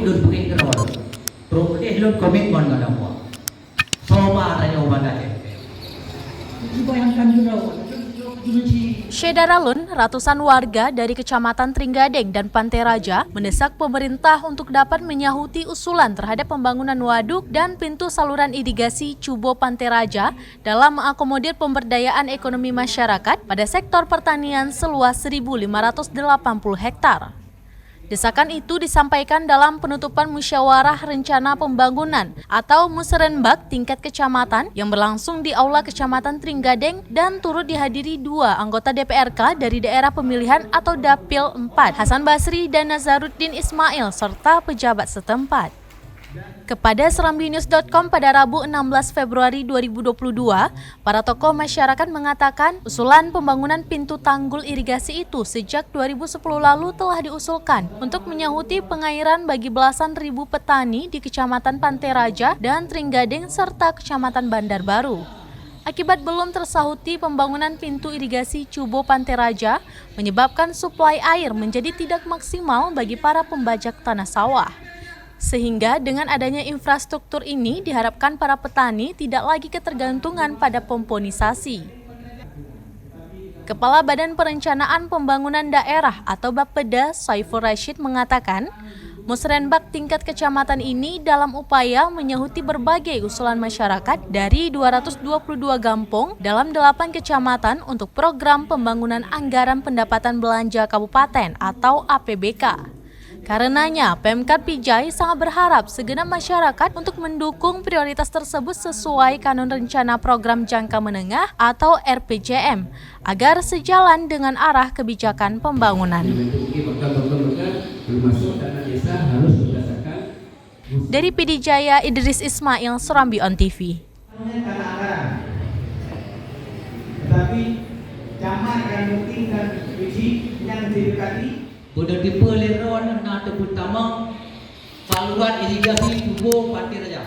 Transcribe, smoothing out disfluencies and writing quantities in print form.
lun bukit kerol. Pro deh lun komitmen nggak ada. Soba tanya obat aja. Syedaralun, ratusan warga dari Kecamatan Trenggading dan Pantai Raja mendesak pemerintah untuk dapat menyahuti usulan terhadap pembangunan waduk dan pintu saluran irigasi Cubo Pantai Raja dalam mengakomodir pemberdayaan ekonomi masyarakat pada sektor pertanian seluas 1.580 hektar. Desakan itu disampaikan dalam penutupan musyawarah rencana pembangunan atau Musrenbak tingkat kecamatan yang berlangsung di Aula Kecamatan Trenggading dan turut dihadiri 2 anggota DPRK dari daerah pemilihan atau Dapil 4, Hasan Basri dan Nazaruddin Ismail serta pejabat setempat. Kepada serambinews.com pada Rabu 16 Februari 2022, para tokoh masyarakat mengatakan usulan pembangunan pintu tanggul irigasi itu sejak 2010 lalu telah diusulkan untuk menyahuti pengairan bagi belasan ribu petani di Kecamatan Pantai Raja dan Trenggading serta Kecamatan Bandar Baru. Akibat belum tersahuti pembangunan pintu irigasi Cubo Pantai Raja menyebabkan suplai air menjadi tidak maksimal bagi para pembajak tanah sawah. Sehingga dengan adanya infrastruktur ini diharapkan para petani tidak lagi ketergantungan pada pomponisasi. Kepala Badan Perencanaan Pembangunan Daerah atau Bapeda Saiful Rashid mengatakan, Musrenbak tingkat kecamatan ini dalam upaya menyahuti berbagai usulan masyarakat dari 222 gampong dalam 8 kecamatan untuk program pembangunan anggaran pendapatan belanja kabupaten atau APBK. Karenanya, Pemkab Pijai sangat berharap segenap masyarakat untuk mendukung prioritas tersebut sesuai Kanun Rencana Program Jangka Menengah atau RPJM, agar sejalan dengan arah kebijakan pembangunan. Dari PD Jaya, Idris Ismail, Serambi On TV. Tetapi camat dan muting dan biji yang didekati Udah tipe leron na terutama saluran irigasi Cubo Pantai Raja.